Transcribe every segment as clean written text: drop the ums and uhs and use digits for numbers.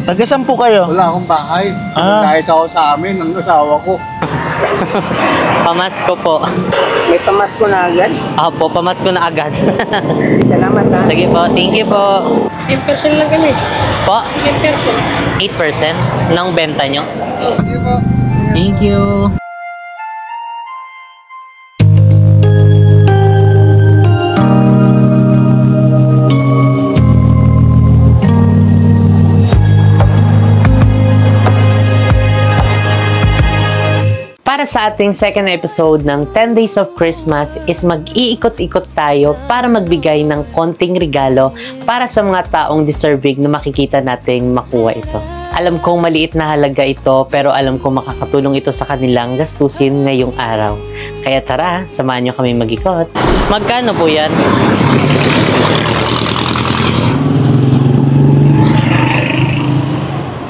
Taga saan po kayo? Wala akong bahay. Ah. Kahit ako sa amin, ang asawa ko. Pamasko po. May pamasko na agad? Opo, pamasko na agad. Salamat ha. Sige po, thank you po. 10% lang kami. Po? 10%. 8% ng benta nyo? Sige po. Thank you. Para sa ating second episode ng 10 Days of Christmas is mag-iikot-ikot tayo para magbigay ng konting regalo para sa mga taong deserving na makikita nating makuha ito. Alam kong maliit na halaga ito pero alam kong makakatulong ito sa kanilang gastusin ngayong araw. Kaya tara, samahan nyo kami mag-ikot. Magkano po yan?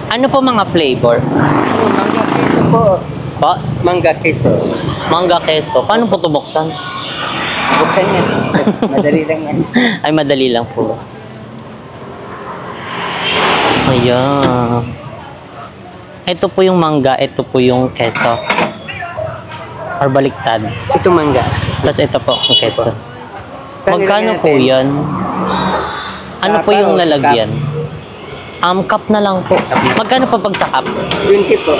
Ano po mga flavor? Mangga keso po. Po? Mangga keso. Mangga keso. Paano po ito buksan? Buksan yan. Madali lang yan. Ay, madali lang po. Ayan. Ito po yung mangga, ito po yung keso. Or baliktad. Ito mangga. Tapos ito po, yung keso. Saan Magkano nilagyan po natin? yan? Ano po yung lalagyan? Cup na lang po. Magkano po pag sa cup? 20 po.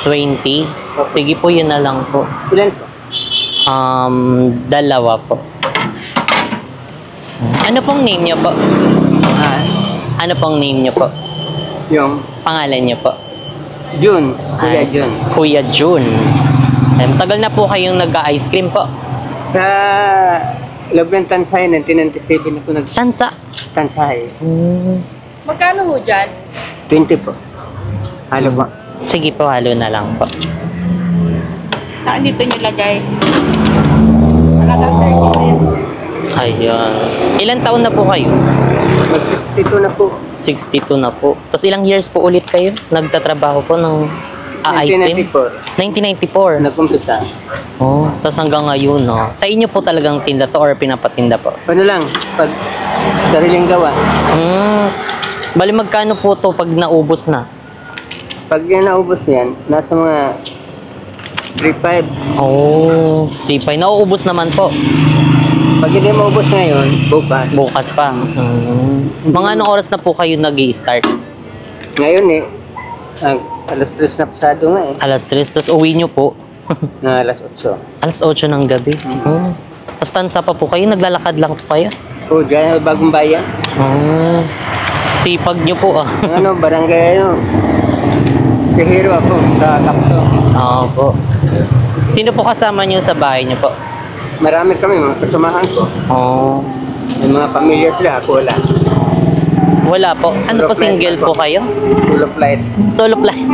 20? Sige po, yun na lang po. Ilan po? Dalawa po. Ano pong name niyo po? Ano pong name niyo po? Yung Pangalan niyo po? June. Kuya Ay, June. Kuya June. Ay, matagal na po kayong nag-ice cream po. Sa loob ng Tansay, 1997 na po Tansa? nag-Tansay. Magkano ho dyan? 20 po. Halo po. Sige po, halo na lang po. Saan dito nyo lagay? Halagang 30 na yan. Ayan. Ilan taon na po kayo? Mag-62 na po. 62 na po. Tapos ilang years po ulit kayo? Nagtatrabaho po ng ice cream? 1994. Nag-umpisa. Oh, tapos hanggang ngayon, no? Sa inyo po talagang tinda to or pinapatinda po? Ano lang, pag sariling gawa. Bali magkano po to pag naubos na? Pag yan naubos yan, nasa mga 3-5. Oh, 3-5. Nauubos naman po. Pag hindi maubos ngayon, bukas. Bukas pa. Mga anong oras na po kayo nag-i-start? Ngayon alas 3 na pasado nga eh. Alas 3, tapos uwi nyo po. Na alas 8. Alas 8 ng gabi. Tapos tansa pa po kayo, naglalakad lang po kayo? O, dyan, bagong bayan. Sipag nyo po ah. Ano, barangay Kahiro ako, sa Kapso. Oo po. Sino po kasama nyo sa bahay nyo po? Marami kami, mga kasamahan ko. Oh. May mga pamilya sila, ako wala. Wala po. Ano po, single po kayo? Full of light. Solo flight.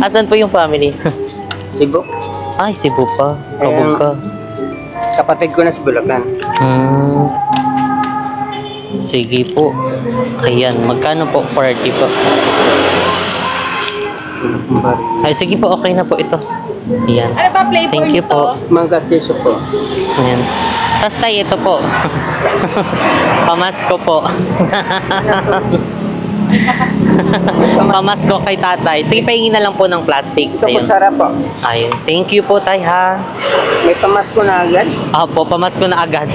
Asan po yung family? Cebu. Ay, Cebu pa. Kabog ka. Kapatid ko na sa Bulacan. Sige po. Ayan, magkano po? 40 po. Ay, sige po, okay na po ito. Ayan. Ano ba flavor Thank you nito? po. Mangga keso po. Ayan. Tapos tayo ito po. Pamasko po. Pamasko kay tatay. Sige, pahingin na lang po ng plastic. Ito Ayun. kutsara po. Ayun. Thank you po, tay, ha. May pamasko na agad. Opo, pamasko na agad.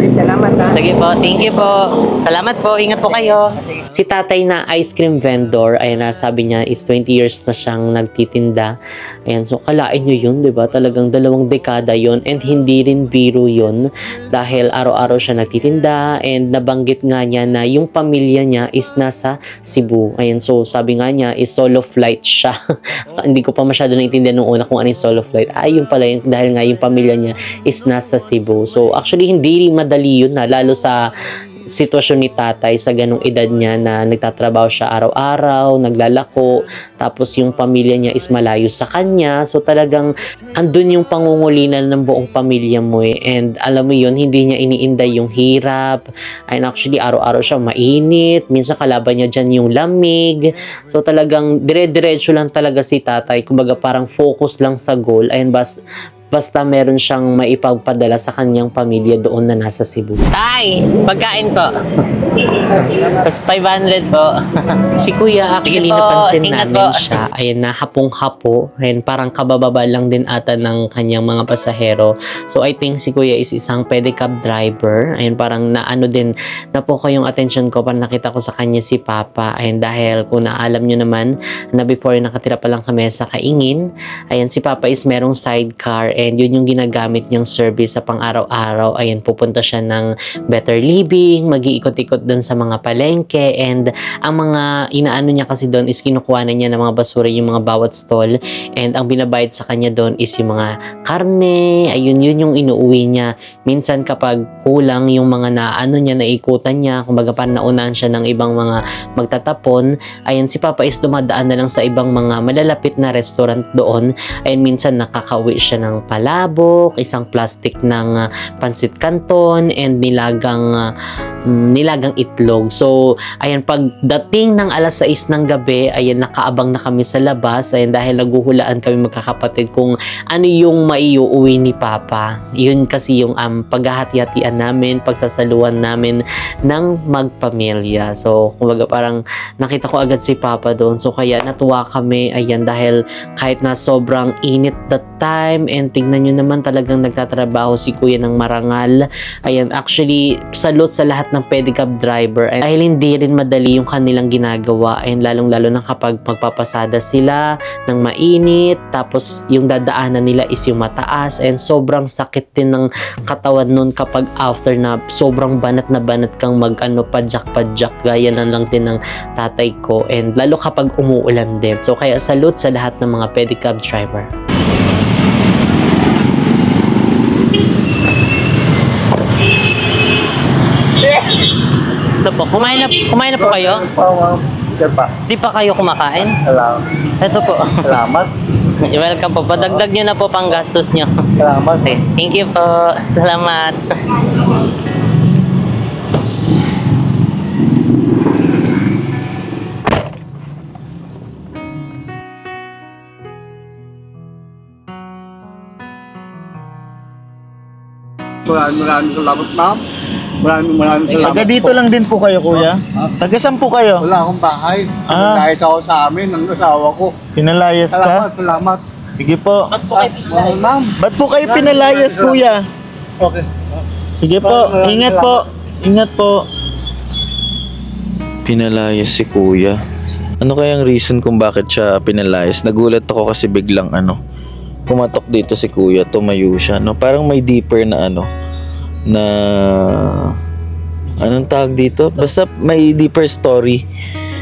Salamat ha. Sige po, thank you po. Salamat po, ingat po kayo. Si tatay na ice cream vendor, ayan na, sabi niya is 20 years na siyang nagtitinda. Ayan, so kalain nyo yun, di ba? Talagang 2 dekada yun and hindi rin biro yun dahil araw-araw siya nagtitinda and nabanggit nga niya na yung pamilya niya is nasa Cebu. Ayan, so sabi nga niya is solo flight siya. Hindi ko pa masyado naintindihan nung una kung ano yung solo flight. Ay, yun pala yun, dahil nga yung pamilya niya is nasa Cebu. So actually hindi rin madali yun na, lalo sa sitwasyon ni tatay sa ganong edad niya na nagtatrabaho siya araw-araw, naglalako, tapos yung pamilya niya is malayo sa kanya. So talagang andun yung pangungulinan ng buong pamilya mo eh. And alam mo yun, hindi niya iniinday yung hirap. And actually, araw-araw siya mainit. Minsan kalaban niya dyan yung lamig. So talagang dire-diretso lang talaga si tatay. Kumbaga parang focus lang sa goal. Ayun, basta meron siyang maipagpadala sa kanyang pamilya doon na nasa Cebu. Tay, pagkain po. Tapos 500 po. Si Kuya actually napansin namin siya. Ayan na, hapong-hapo. Ayan, parang kabababa lang din ata ng kanyang mga pasahero. So I think si Kuya is isang pedicab driver. Ayan, parang naano din na po kayong attention ko parang nakita ko sa kanya si Papa. Ayan, dahil kung naalam nyo naman na before nakatira pa lang kami sa Kaingin, ayan, si Papa is merong sidecar and yun yung ginagamit niyang service sa pang-araw-araw. Ayan, pupunta siya ng Better Living, mag-iikot-ikot dun sa mga palengke, and ang mga inaano niya kasi doon is kinukuha na niya ng mga basura yung mga bawat stall, and ang binabayad sa kanya doon is yung mga karne. Ayun, yun yung inuuwi niya. Minsan kapag kulang yung mga naano niya, naikutan niya, kumbaga parang naunahan siya ng ibang mga magtatapon, ayan, si Papa is dumadaan na lang sa ibang mga malalapit na restaurant doon. Ayan, minsan nakakauwi siya ng palabok, isang plastic ng pansit canton, and nilagang itlog. So, ayan, pagdating ng alas 6 ng gabi, ayan, nakaabang na kami sa labas, ayan, dahil naguhulaan kami magkakapatid kung ano yung maiuwi ni Papa. Yun kasi yung paghahati-hatian namin, pagsasaluhan namin ng magpamilya. So, kumbaga parang nakita ko agad si Papa doon. So, kaya natuwa kami, ayan, dahil kahit na sobrang init that time, and tingnan nyo naman talagang nagtatrabaho si Kuya ng marangal. Ayan, actually, salute sa lahat ng pedicab driver. Dahil hindi rin madali yung kanilang ginagawa. Ayan, lalong-lalo na kapag magpapasada sila ng mainit, tapos yung dadaanan nila is yung mataas, and sobrang sakit din ng katawan nun kapag after na sobrang banat na banat kang padjak-padjak, gaya na lang din ng tatay ko, and lalo kapag umuulan din. So, kaya salute sa lahat ng mga pedicab driver. Ito po, kumain na po kayo? Di pa kayo kumakain? Salamat. Ito po. Salamat. Welcome po. Padagdag nyo na po pang gastos nyo. Salamat. Okay. Thank you po. Salamat. Maraming salamat, ma'am. Maraming salamat. Taga dito lang din po kayo, kuya? Taga saan po kayo? Wala akong bahay. Ah. Dahil sa amin, ng asawa ko. Pinalayas Salamat, ka? salamat. Sige po. Ma'am. Ba't po kayo pinalayas, kuya? Okay. Sige po. Ingat po. Ingat po. Pinalayas si kuya. Ano kayang reason kung bakit siya pinalayas? Nagulat ako kasi biglang pumatok dito si kuya, tumayo siya, no? Parang may deeper na na anong tawag dito? Basta may deeper story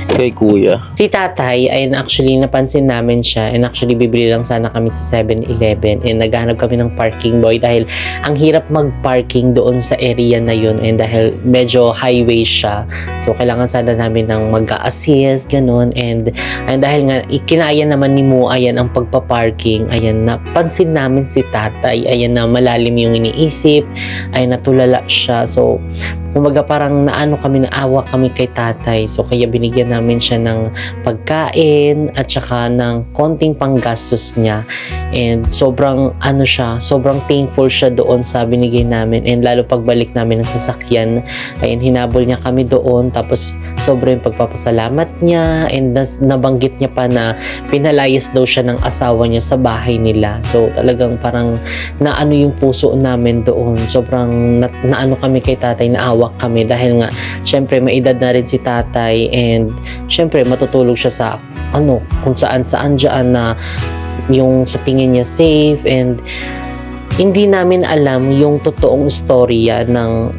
kay kuya. Si tatay, ayun, actually napansin namin siya, and actually bibili lang sana kami sa 7-Eleven, and naghahanap kami ng parking boy dahil ang hirap mag-parking doon sa area na yun, and dahil medyo highway siya, so kailangan sana namin ng mag-a-assist, ganun, and dahil nga ikinaya naman ni Mo, ayan, ang pagpa-parking, ayan, napansin namin si tatay, ayan, na malalim yung iniisip, ayan, natulala siya. So kumbaga parang naawa kami kay tatay, so kaya binigyan namin siya ng pagkain at saka ng konting panggastos niya, and sobrang sobrang thankful siya doon sa binigay namin, and lalo pagbalik namin ng sasakyan, ayun, hinabol niya kami doon, tapos sobrang pagpapasalamat niya, and nabanggit niya pa na pinalayas daw siya ng asawa niya sa bahay nila. So talagang parang yung puso namin doon, sobrang naano kami kay tatay, naawa kami dahil nga syempre may edad na rin si tatay, and syempre matutulog siya sa kung saan dyan na yung sa tingin niya safe, and hindi namin alam yung totoong istorya ng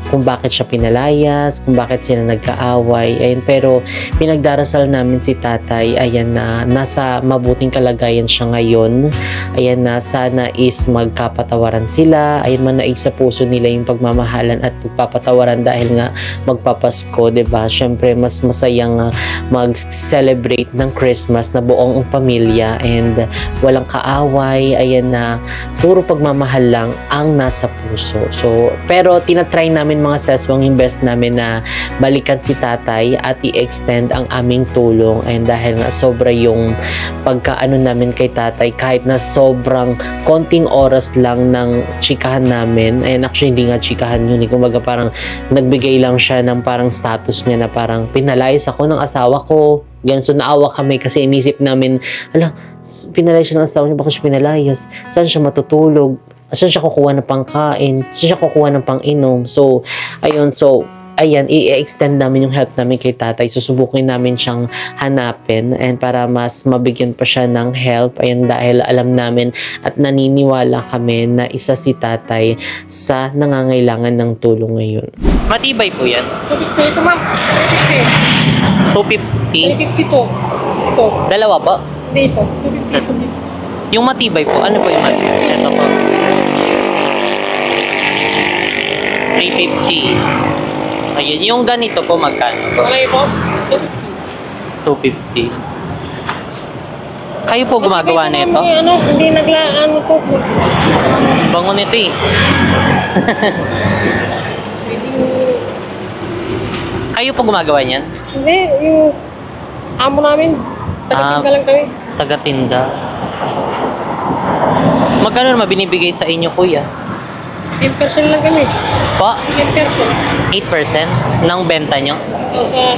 kung bakit siya pinalayas, kung bakit sila nagkaaway, ayun, pero pinagdarasal namin si tatay, ayan, na nasa mabuting kalagayan siya ngayon, ayan, na sana is magkapatawaran sila, ayan, manaig sa puso nila yung pagmamahalan at pagpapatawaran dahil nga magpapasko, diba? Syempre mas masayang mag-celebrate ng Christmas na buong pamilya, and walang kaaway, ayan, na puro pagmamahal lang ang nasa puso. So pero tinatry namin namin mga seswang invest namin na balikan si tatay at i-extend ang aming tulong. And dahil nga sobra yung pagkaano namin kay tatay, kahit na sobrang konting oras lang ng chikahan namin, and actually hindi nga chikahan yun, kumbaga parang nagbigay lang siya ng parang status niya na parang pinalayas ako ng asawa ko. Ganun, so naawa kami kasi inisip namin, pinalayas siya ng asawa niya, bakit siya pinalayas? Saan siya matutulog? Saan siya kukuha ng pangkain? Saan siya kukuha ng pang-inom? So, ayun, ayan, i-extend namin yung help namin kay tatay. Susubukin namin siyang hanapin and para mas mabigyan pa siya ng help. Ayan, dahil alam namin at naniniwala kami na isa si tatay sa nangangailangan ng tulong ngayon. Matibay po yan? 250 ito, ma'am. 250? 350 to. Ito. Dalawa po? Hindi, isa. 250 ito. Yung matibay po, ano po yung matibay? Ito po. 350. Ayun, yung ganito po magkano po? Okay po. 250. Kayo po gumagawa na ito? Hindi naglaan ko. Bango nito eh. Kayo po gumagawa niyan? Hindi, yung amo namin. Taga-tinda lang kami. Taga-tinda. Magkano naman binibigay sa inyo, kuya? 10% lang kami. Po? 10%. 8% ng benta nyo? So, sa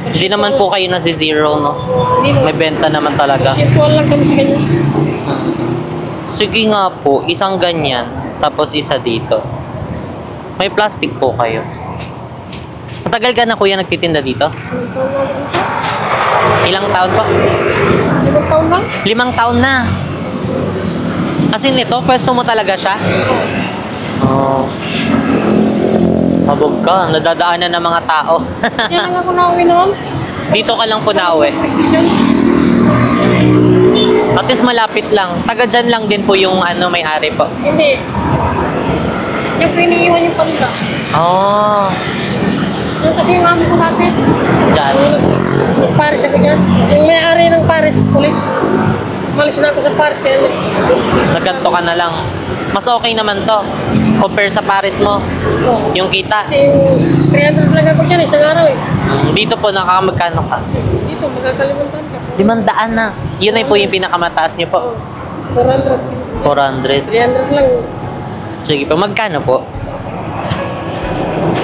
Hindi naman po kayo nasi zero, no? hindi mo. May benta naman talaga. Virtual lang kami sa kanya. Sige nga po, isang ganyan, tapos isa dito. May plastic po kayo. Matagal ka na kuya nagtitinda dito? Ilang taon po? 5 taon lang? 5 taon na. Kasi nito, pwesto mo talaga siya? Oo. Mabog ka, nadadaanan ng mga tao. Yan lang ako nauwi naman. Dito ka lang po nauwi. At least malapit lang. Taga dyan lang din po yung may-ari po. Hindi. Yung iniiwan yung palda. Oh. Yung kasi yung mami ko dati. Dyan. Nag-Paris ako dyan. Yung may-ari ng Paris, police. Malis na ako sa Paris kaya Naganto ka na lang. Mas okay naman to. Compare sa Paris mo. Yung kita. kasi 300 lang ako dyan isang araw eh. Dito po nakakamagkano ka? Dito magkakalimutan ka. 500 na. Yun ay po yung pinakamataas niyo po. 400. 400. 300 lang. Sige po, magkano po?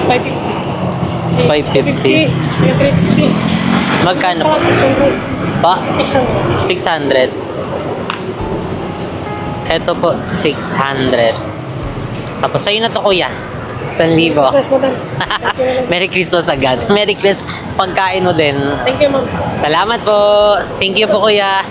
550. 550. 350. Magkano po? 600. Pa? 600. 600. Ito po, 600. Tapos sa'yo na to kuya. 1,000. Fresh mo lang. Merry Christmas agad. Merry Christmas. Pagkain mo din. Thank you, ma'am. Salamat po. Thank you po, kuya.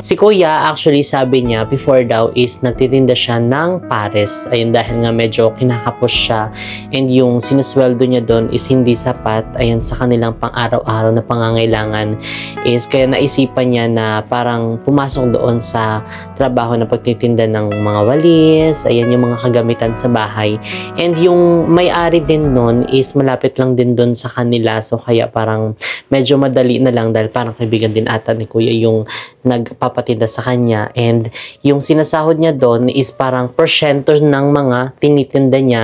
Si kuya, actually, sabi niya, before daw is nagtitinda siya ng pares. Ayun, dahil nga medyo kinakapos siya. And yung sinusweldo niya doon is hindi sapat. Ayun, sa kanilang pang-araw-araw na pangangailangan is kaya naisipan niya na parang pumasok doon sa trabaho na pagtitinda ng mga walis. Ayan, yung mga kagamitan sa bahay. And yung may-ari din noon is malapit lang din doon sa kanila. So, kaya parang medyo madali na lang dahil parang kaibigan din ata ni kuya yung nagpapatinda sa kanya. And yung sinasahod niya doon is parang porsyento ng mga tinitinda niya,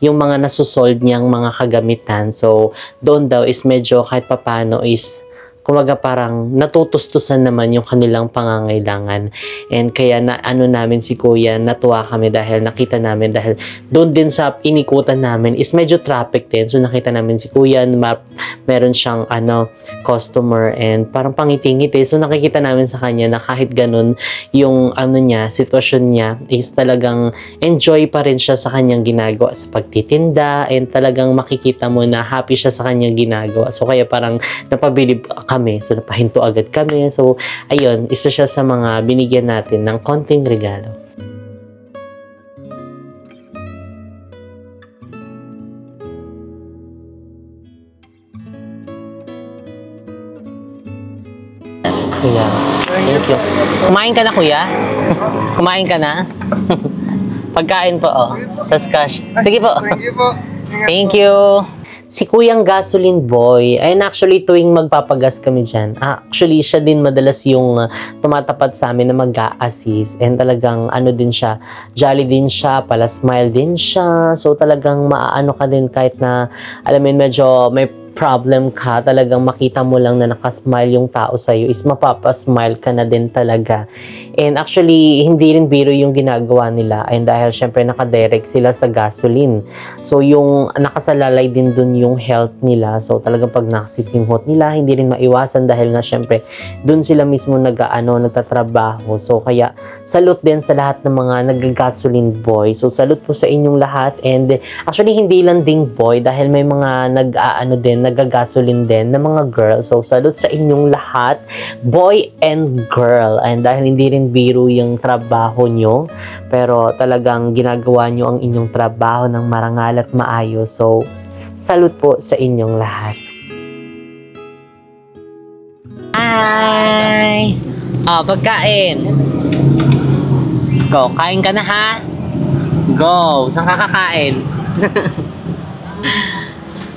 yung mga nasusold niyang mga kagamitan. So, doon daw is medyo kahit papano is kumaga parang natutustusan naman yung kanilang pangangailangan. And kaya na namin si kuya, natuwa kami dahil nakita namin dahil doon din sa inikutan namin is medyo traffic din. So nakita namin si kuya, meron siyang customer and parang pangiti-ngiti. So nakikita namin sa kanya na kahit ganun yung niya, sitwasyon niya is talagang enjoy pa rin siya sa kanyang ginagawa sa pagtitinda and talagang makikita mo na happy siya sa kanyang ginagawa. So kaya parang napabilib kami. So, napahinto agad kami. So, ayun, isa siya sa mga binigyan natin ng konting regalo. Kuya, thank you. Kumain ka na, kuya? Kumain ka na? Pagkain po, oh. Tas cash. Sige po. Thank you po. Thank you. Si Kuyang Gasoline Boy, ayun actually tuwing magpapagas kami dyan, actually siya din madalas yung tumatapat sa amin na mag-a-assist, and talagang ano din siya, jolly din siya, pala smile din siya, so talagang maaano ka din kahit na, alam mo yun, medyo may problem ka, talagang makita mo lang na nakasmile yung tao sa'yo, is mapapasmile ka na din talaga. And actually, hindi rin biro yung ginagawa nila, and dahil syempre nakadirect sila sa gasoline. So yung nakasalalay din dun yung health nila, so talagang pag nakasisinghot nila, hindi rin maiwasan dahil nga syempre dun sila mismo nagtatrabaho. So kaya salute din sa lahat ng mga nag-gasoline boy. So salute po sa inyong lahat, and actually hindi lang ding boy dahil may mga nagagasolin din na mga girl. So salute sa inyong lahat, boy and girl. And dahil hindi rin biro yung trabaho nyo, pero talagang ginagawa nyo ang inyong trabaho ng marangal at maayos. So salute po sa inyong lahat. Hi! Pagkain. Go, kain ka na ha? Go! Saan ka kakain?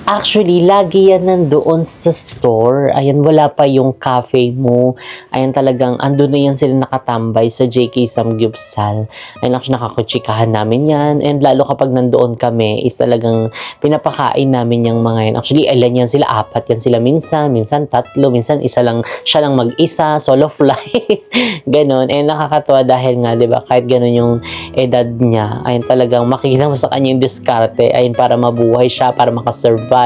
Actually, lagi yan nandoon sa store. Ayan, wala pa yung cafe mo. Ayan, talagang andun na yan sila nakatambay sa JK Samgyupsal. Ayan, actually, nakakutsikahan namin yan. And lalo kapag nandoon kami, is talagang pinapakain namin yung mga yan. Actually, ilan yan sila? 4 yan sila minsan 3, minsan isa lang, siya lang mag-isa, solo flight. Ganon. And nakakatuwa dahil nga, diba, kahit ganon yung edad niya, ayan, talagang makikita mo sa kanya yung diskarte. Ayan, para mabuhay siya, para makasurvive,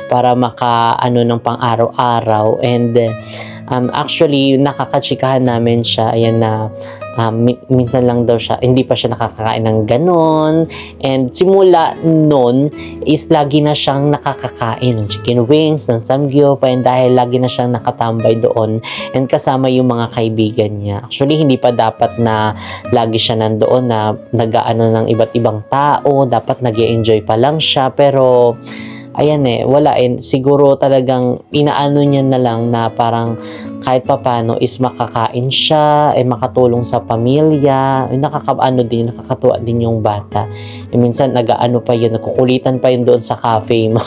para maka-ano ng pang-araw-araw. And actually, nakakatsikahan namin siya. Ayan na, minsan lang daw siya, hindi pa siya nakakakain ng ganon. And simula nun, is lagi na siyang nakakakain ng chicken wings, ng samgyup, and dahil lagi na siyang nakatambay doon, and kasama yung mga kaibigan niya. Actually, hindi pa dapat na lagi siya nandoon na nag-aano ng iba't ibang tao, dapat nag-e-enjoy pa lang siya, pero ayan wala siguro talagang inaano niya na lang na parang kahit papano is makakain siya, makatulong sa pamilya, nakakatuwa din yung bata. Minsan nag-aano pa yun, nakukulitan pa yun doon sa cafe mo.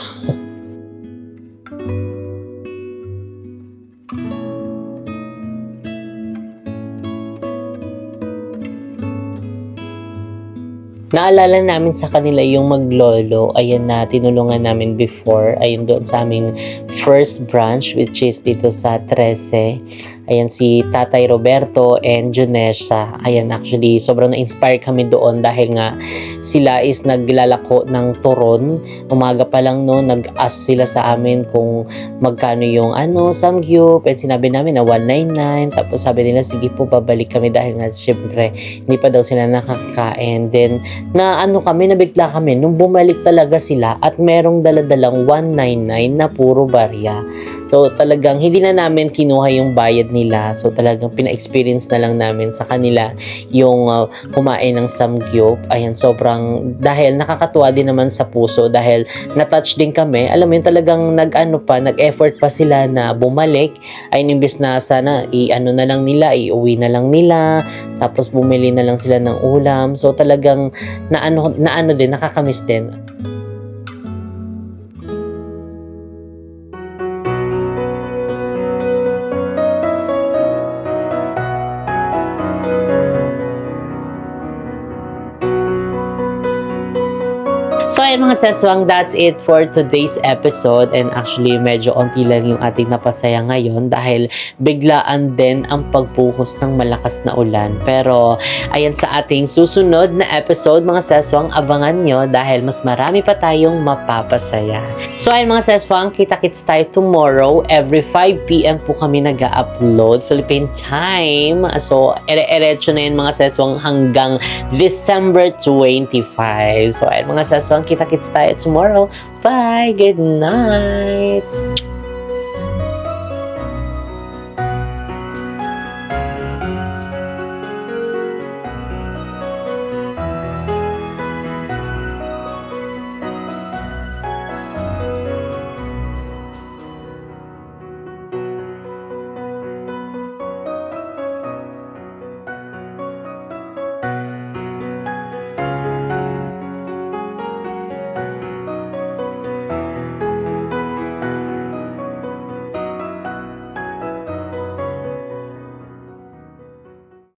Naalala namin sa kanila yung maglolo, ayan na tinulungan namin before, ayun doon sa aming first branch, which is dito sa 13. Ayan si Tatay Roberto and Junessa. Ayan, actually, sobrang na-inspire kami doon dahil nga sila is naglalako ng turon. Umaga pa lang no, nag-ask sila sa amin kung magkano yung samgyup. And sinabi namin na 199. Tapos sabi nila, sige po, babalik kami dahil nga syempre, hindi pa daw sila nakakain. Then, nabigla kami nung bumalik talaga sila at merong daladalang 199 na puro barya. So, talagang hindi na namin kinuha yung bayad nila. So, talagang pina-experience na lang namin sa kanila yung kumain ng samgyup. Ayan, sobrang, dahil nakakatuwa din naman sa puso dahil na-touch din kami. Alam mo yun, talagang nag-effort pa sila na bumalik. Ayun, imbis na sana, iuwi na lang nila. Tapos, bumili na lang sila ng ulam. So, talagang, nakakamiss din. So ayun mga seswang, that's it for today's episode, and actually medyo onti lang yung ating napasaya ngayon dahil biglaan din ang pagbuhos ng malakas na ulan. Pero ayan, sa ating susunod na episode mga seswang, abangan nyo dahil mas marami pa tayong mapapasaya. So ayun mga seswang, kita-kits tayo tomorrow. Every 5 PM po kami nag-upload Philippine time. So ere-erecho na yun mga seswang hanggang December 25. So ayun mga seswang, kita-kits tayo tomorrow. Bye! Good night!